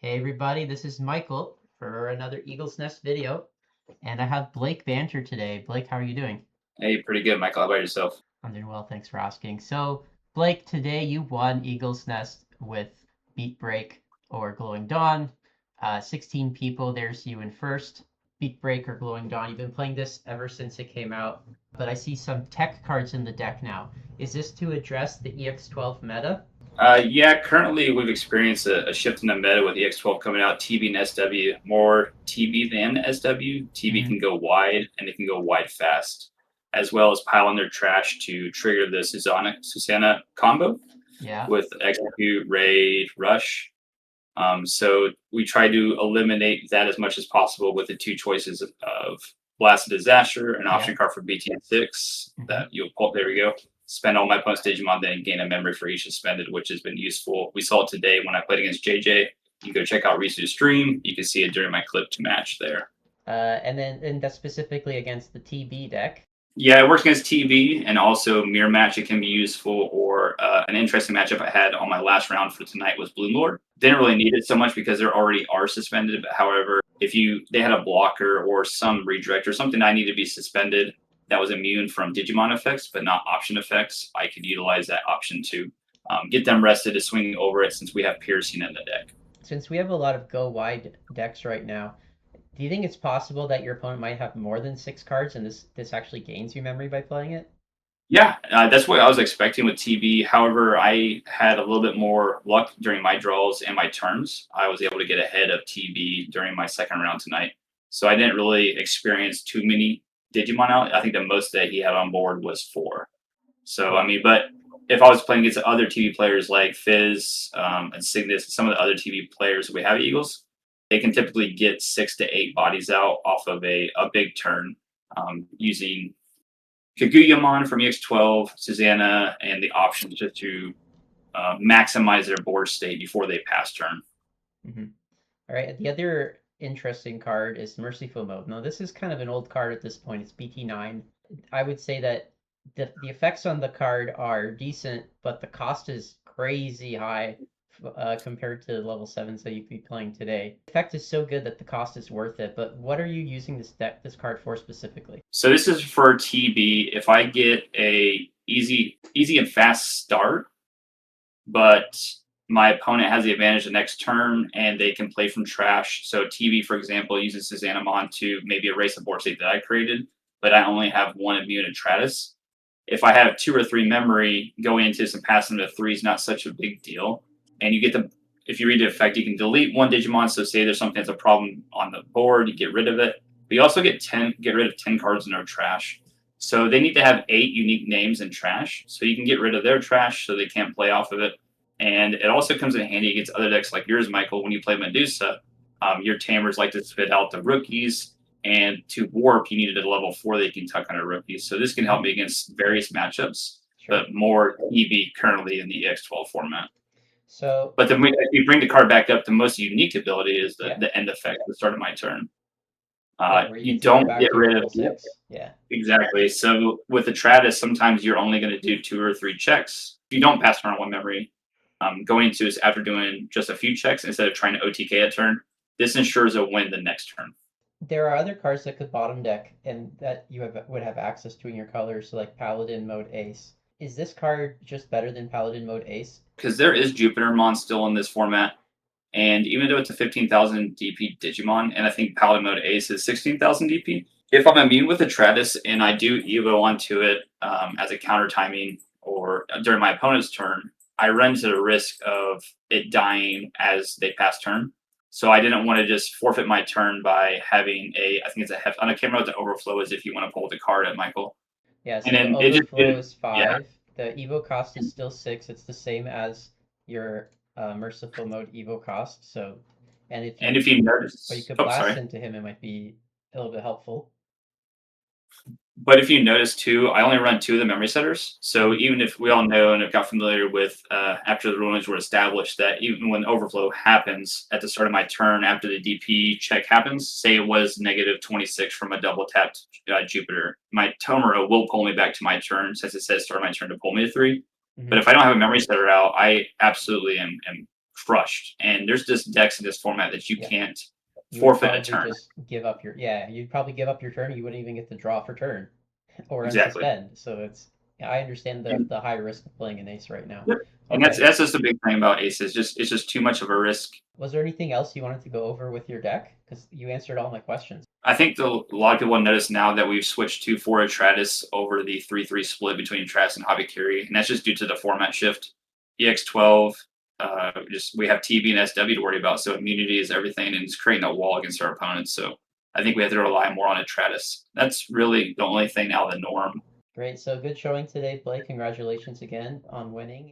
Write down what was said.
Hey everybody, this is Michael for another Eagle's Nest video, and I have Blake Banter today. Blake, how are you doing? Hey, pretty good, Michael. How about yourself? I'm doing well, thanks for asking. So, Blake, today you won Eagle's Nest with Beatbreak or Glowing Dawn. 16 people, there's you in first. Beatbreak or Glowing Dawn. You've been playing this ever since it came out, but I see some tech cards in the deck now. Is this to address the EX12 meta? Yeah, currently we've experienced a shift in the meta with the X12 coming out, TB and SW, more TB than SW. TB Hmm. can go wide and it can go wide fast, as well as pile on their trash to trigger the Susanna combo Yeah. with Execute, Raid, Rush. So we try to eliminate that as much as possible with the two choices of Blast of Disaster, an Yeah. option card for BTN6 Hmm. that you'll pull. There we go. Spend all my opponent's Digimon, then gain a memory for each suspended, which has been useful. We saw it today when I played against JJ. You can go check out Risu's stream. You can see it during my clip to match there. And that's specifically against the TB deck. Yeah, it works against TV and also mirror match. It can be useful, or an interesting matchup I had on my last round for tonight was Bloom Lord. Didn't really need it so much because there already are suspended. But however, if they had a blocker or some redirect or something I need to be suspended that was immune from Digimon effects but not option effects, I could utilize that option to get them rested to swing over it since we have piercing in the deck. Since we have a lot of go wide decks right now, do you think it's possible that your opponent might have more than 6 cards and this actually gains you memory by playing it? Yeah, that's what I was expecting with TB. However, I had a little bit more luck during my draws and my turns. I was able to get ahead of TB during my second round tonight. So I didn't really experience too many Digimon out. I think the most that he had on board was 4. So, I Yeah. mean, but if I was playing against other TV players like Fizz and Cygnus, some of the other TV players that we have at Eagles, they can typically get 6 to 8 bodies out off of a big turn using Kaguyamon from EX12, Susanna, and the options just to maximize their board state before they pass turn. Hmm. All right. The other interesting card is Merciful Mode. Now, this is kind of an old card at this point. It's BT9. I would say that the effects on the card are decent, but the cost is crazy high compared to level 7s that you'd be playing today. The effect is so good that the cost is worth it, but what are you using this card for specifically? So this is for TB. If I get a easy and fast start, but my opponent has the advantage the next turn and they can play from trash. So TB, for example, uses Susanamon to maybe erase a board state that I created, but I only have one immune and Tratus. If I have 2 or 3 memory, going into this and passing them to 3 is not such a big deal. And you get the if you read the effect, you can delete one Digimon. So say there's something that's a problem on the board, you get rid of it. But you also get rid of 10 cards in their trash. So they need to have 8 unique names in trash. So you can get rid of their trash so they can't play off of it. And it also comes in handy against other decks like yours, Michael. When you play Medusa, your tamers like to spit out the rookies, and to warp, you needed a level 4 that you can tuck on a rookie. So this can help Mhm. me against various matchups, Sure. but more EV currently in the EX12 format. So, But then if you bring the card back up, the most unique ability is yeah. the end effect at the start of my turn. Yeah, where you You get to go don't back get to your rid of. level Yep, 6. Yeah. exactly. So with the Tratus, sometimes you're only going to do 2 or 3 checks. If you don't pass turn on one memory, going into is after doing just a few checks instead of trying to OTK a turn. This ensures a win the next turn. There are other cards that could bottom deck and that would have access to in your colors, so like Paladin Mode Ace. Is this card just better than Paladin Mode Ace? Because there is Jupiter Mon still in this format. And even though it's a 15,000 DP Digimon, and I think Paladin Mode Ace is 16,000 DP, if I'm immune with a Tratus and I do Evo onto it as a counter timing or during my opponent's turn, I run to the risk of it dying as they pass turn. So I didn't want to just forfeit my turn by having I think it's a heft. I can't remember what the overflow is if you want to pull the card at Michael. Yeah, And so the then it just overflow didn't, is yeah. 5. The Evo cost is still 6. It's the same as your Merciful Mode Evo cost. So, and if And you if you but you notice, could oh, blast sorry. into him, it might be a little bit helpful. But if you notice too, I only run 2 of the memory setters. So Hmm. even if we all know and have got familiar with after the rulings were established that even when overflow happens at the start of my turn after the DP check happens, say it was negative 26 from a double tapped Jupiter, my Tomura will pull me back to my turn since it says start my turn to pull me to 3. But Hmm. if I don't have a memory setter out, I absolutely am crushed. And there's just decks in this format that you Yeah. can't You would forfeit a probably turn. just give up your you'd probably give up your turn. You wouldn't even get to draw for turn or Exactly. unsuspend. So I understand the And, the high risk of playing an ace right now. yep. And Okay. that's just the big thing about aces. It's just too much of a risk. Was there anything else you wanted to go over with your deck? Because you answered all my questions. I think a lot of people have noticed now that we've switched to Fora Tratus over the 3-3 split between Tratus and Habikiri, and that's just due to the format shift. EX12, just we have TB and SW to worry about, so immunity is everything, and it's creating a wall against our opponents. So I think we have to rely more on a Tratus. That's really the only thing now the norm. Great. So good showing today, Blake. Congratulations again on winning.